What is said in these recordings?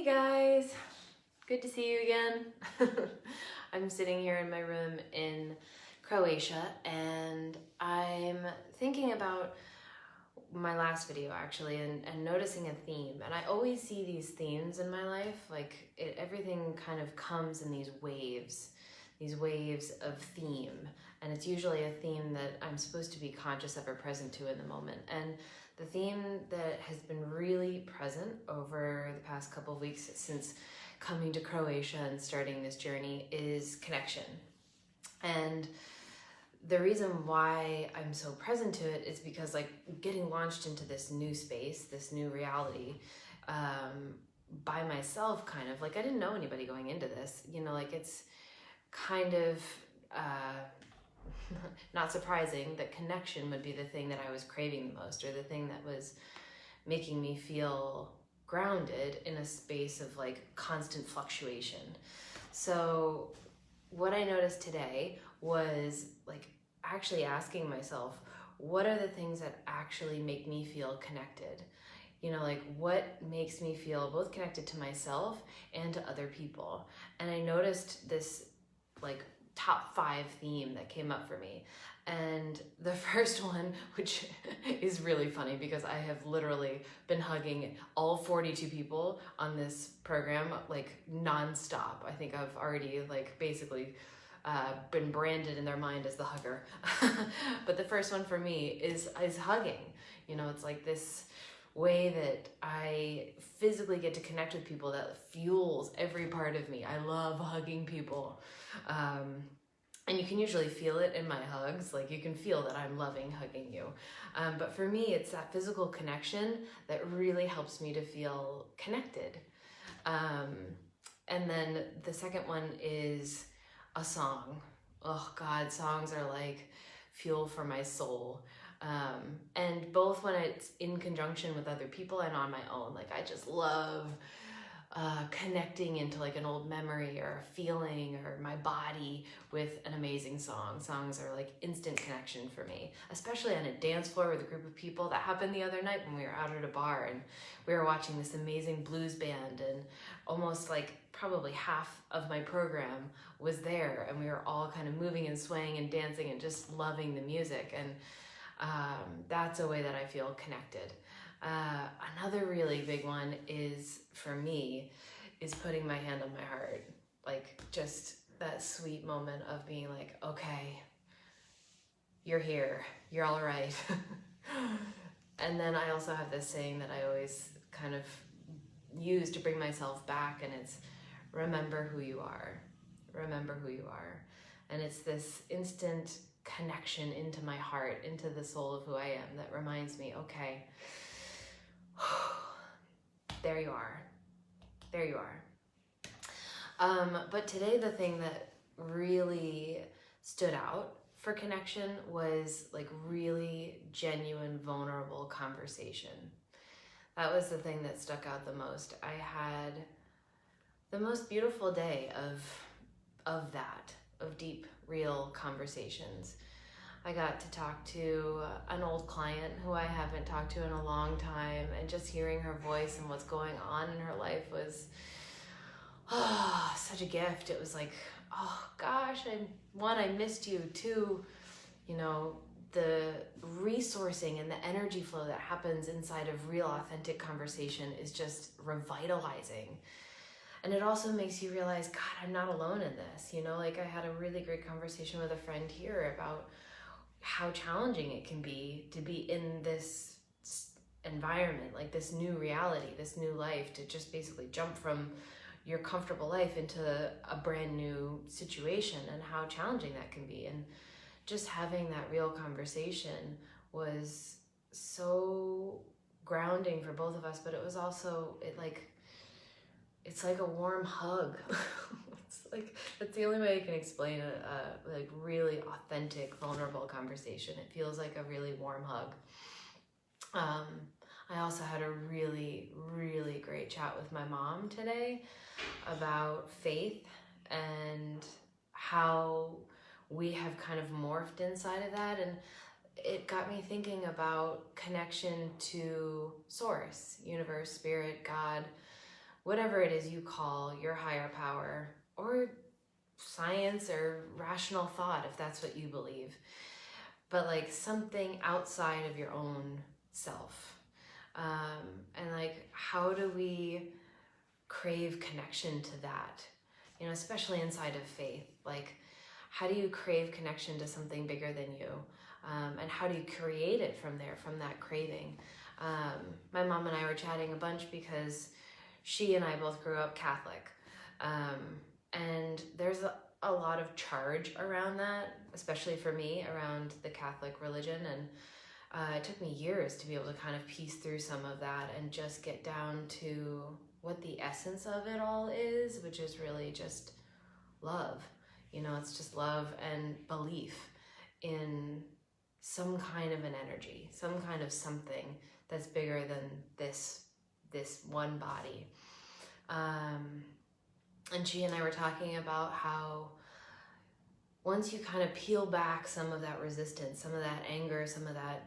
Hey guys, good to see you again. I'm sitting here in my room in Croatia and I'm thinking about my last video actually and noticing a theme. And I always see these themes in my life, like everything kind of comes in these waves of theme. And it's usually a theme that I'm supposed to be conscious of or present to in the moment. And the theme that has been really present over the past couple of weeks since coming to Croatia and starting this journey is connection. And the reason why I'm so present to it is because, like, getting launched into this new space, this new reality, by myself, kind of, like, I didn't know anybody going into this, you know, like, it's kind of not surprising that connection would be the thing that I was craving the most, or the thing that was making me feel grounded in a space of like constant fluctuation. So what I noticed today was like actually asking myself, what are the things that actually make me feel connected? You know, like what makes me feel both connected to myself and to other people? And I noticed this like top 5 theme that came up for me. And the first one, which is really funny because I have literally been hugging all 42 people on this program like nonstop. I think I've already like basically been branded in their mind as the hugger. But the first one for me is hugging. You know, it's like this way that I physically get to connect with people that fuels every part of me. I love hugging people. And you can usually feel it in my hugs. Like you can feel that I'm loving hugging you. But for me, it's that physical connection that really helps me to feel connected. And then the second one is a song. Oh God, songs are like fuel for my soul. And both when it's in conjunction with other people and on my own, like I just love connecting into like an old memory or a feeling or my body with an amazing song. Songs are like instant connection for me, especially on a dance floor with a group of people. That happened the other night when we were out at a bar and we were watching this amazing blues band, and almost like probably half of my program was there, and we were all kind of moving and swaying and dancing and just loving the music. And that's a way that I feel connected. Another really big one is, for me, is putting my hand on my heart. Like just that sweet moment of being like, okay, you're here, you're all right. And then I also have this saying that I always kind of use to bring myself back, and it's remember who you are. Remember who you are. And it's this instant connection into my heart, into the soul of who I am, that reminds me, okay, there you are. There you are. But today the thing that really stood out for connection was like really genuine, vulnerable conversation. That was the thing that stuck out the most. I had the most beautiful day of deep, real conversations. I got to talk to an old client who I haven't talked to in a long time, and just hearing her voice and what's going on in her life was such a gift. It was like, oh gosh, I missed you. 2, you know, the resourcing and the energy flow that happens inside of real authentic conversation is just revitalizing. And it also makes you realize, God, I'm not alone in this. You know, like I had a really great conversation with a friend here about how challenging it can be to be in this environment, like this new reality, this new life, to just basically jump from your comfortable life into a brand new situation, and how challenging that can be. And just having that real conversation was so grounding for both of us, but it was also, it's like a warm hug. It's like, that's the only way I can explain a like really authentic, vulnerable conversation. It feels like a really warm hug. I also had a really, really great chat with my mom today about faith and how we have kind of morphed inside of that. And it got me thinking about connection to source, universe, spirit, God, whatever it is you call your higher power, or science or rational thought, if that's what you believe, but like something outside of your own self. And like, how do we crave connection to that? You know, especially inside of faith. Like, how do you crave connection to something bigger than you? And how do you create it from there, from that craving? My mom and I were chatting a bunch because she and I both grew up Catholic. And there's a lot of charge around that, especially for me, around the Catholic religion. And it took me years to be able to kind of piece through some of that and just get down to what the essence of it all is, which is really just love. You know, it's just love and belief in some kind of an energy, some kind of something that's bigger than this one body. And she and I were talking about how once you kind of peel back some of that resistance, some of that anger, some of that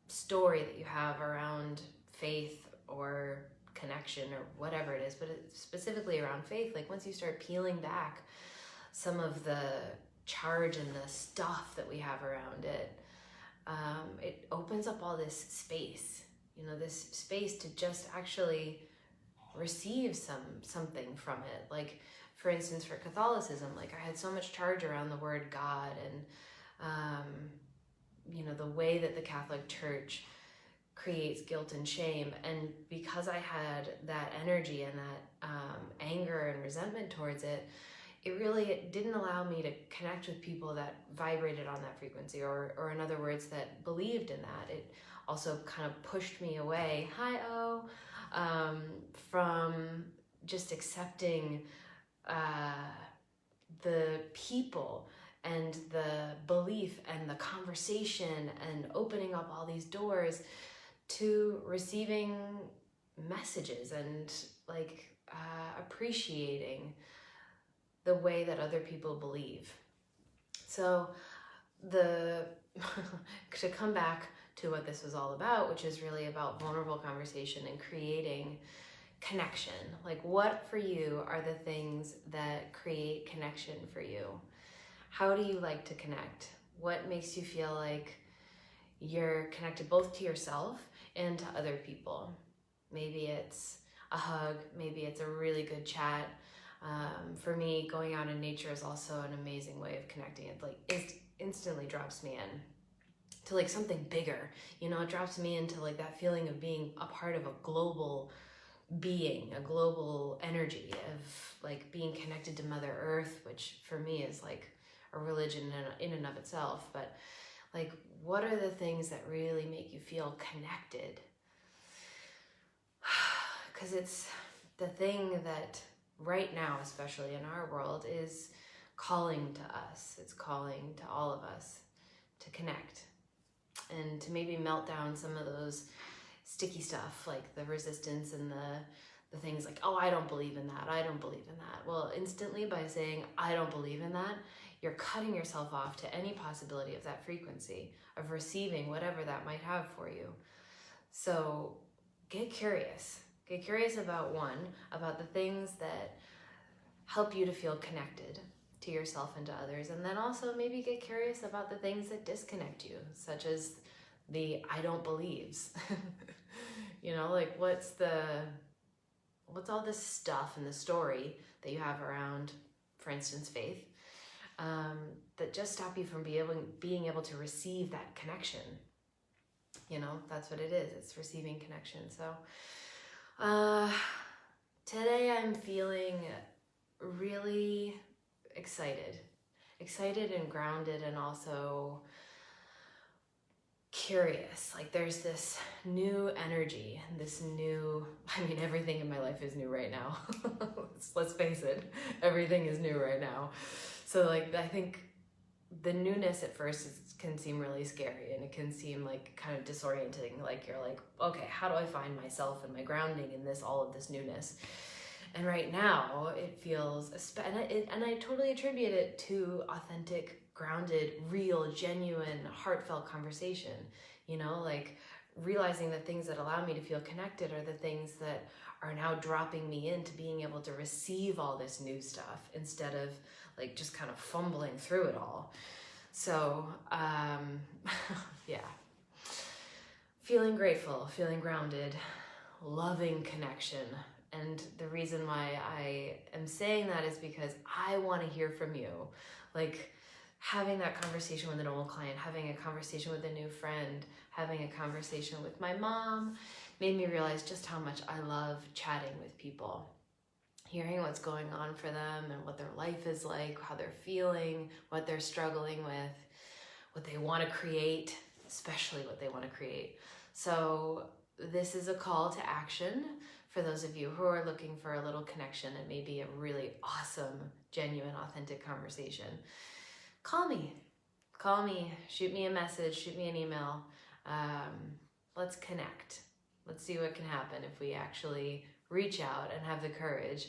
story that you have around faith or connection or whatever it is, but specifically around faith, like once you start peeling back some of the charge and the stuff that we have around it, it opens up all this space, you know, this space to just actually receive something from it. Like, for instance, for Catholicism, like I had so much charge around the word God and, you know, the way that the Catholic Church creates guilt and shame. And because I had that energy and that anger and resentment towards it, it didn't allow me to connect with people that vibrated on that frequency, or in other words, that believed in that. It also kind of pushed me away, from just accepting the people and the belief and the conversation and opening up all these doors to receiving messages and like appreciating the way that other people believe. So to come back to what this was all about, which is really about vulnerable conversation and creating connection. Like, what for you are the things that create connection for you? How do you like to connect? What makes you feel like you're connected both to yourself and to other people? Maybe it's a hug, maybe it's a really good chat. For me, going out in nature is also an amazing way of connecting. It like instantly drops me in to like something bigger. You know, it drops me into like that feeling of being a part of a global being, a global energy, of like being connected to Mother Earth, which for me is like a religion in and of itself. But like, what are the things that really make you feel connected? Because it's the thing that right now, especially in our world, is calling to us. It's calling to all of us to connect and to maybe melt down some of those sticky stuff, like the resistance and the things like, oh, I don't believe in that, I don't believe in that. Well, instantly by saying, I don't believe in that, you're cutting yourself off to any possibility of that frequency, of receiving whatever that might have for you. So get curious. Get curious about about the things that help you to feel connected to yourself and to others. And then also maybe get curious about the things that disconnect you, such as the I don't believes. You know, like what's all this stuff in the story that you have around, for instance, faith, that just stop you from being able to receive that connection. You know, that's what it is. It's receiving connection. So today I'm feeling really excited and grounded, and also curious. Like there's this new energy, everything in my life is new right now. Let's face it, everything is new right now. So like, I think the newness at first can seem really scary, and it can seem like kind of disorienting. Like you're like, okay, how do I find myself and my grounding in all of this newness? And right now it feels, and I totally attribute it to authentic, grounded, real, genuine, heartfelt conversation. You know, like realizing the things that allow me to feel connected are the things that are now dropping me into being able to receive all this new stuff instead of like just kind of fumbling through it all. So, yeah. Feeling grateful, feeling grounded, loving connection. And the reason why I am saying that is because I want to hear from you. Like having that conversation with an old client, having a conversation with a new friend, having a conversation with my mom made me realize just how much I love chatting with people. Hearing what's going on for them and what their life is like, how they're feeling, what they're struggling with, what they want to create, especially what they want to create. So this is a call to action for those of you who are looking for a little connection and maybe a really awesome, genuine, authentic conversation. Call me, shoot me a message, shoot me an email. Let's connect. Let's see what can happen if we actually reach out and have the courage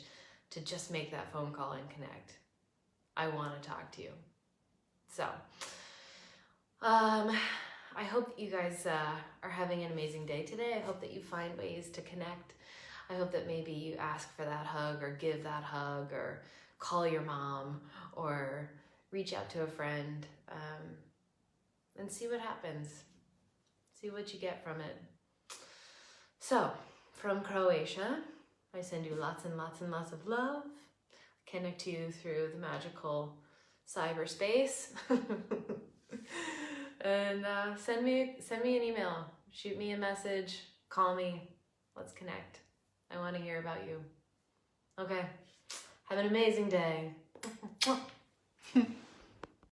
to just make that phone call and connect. I want to talk to you. So, I hope that you guys are having an amazing day today. I hope that you find ways to connect. I hope that maybe you ask for that hug or give that hug or call your mom or reach out to a friend and see what happens. See what you get from it. So, from Croatia, I send you lots and lots and lots of love. Connect you through the magical cyberspace. And send me an email, shoot me a message, call me, let's connect. I want to hear about you. Okay, have an amazing day.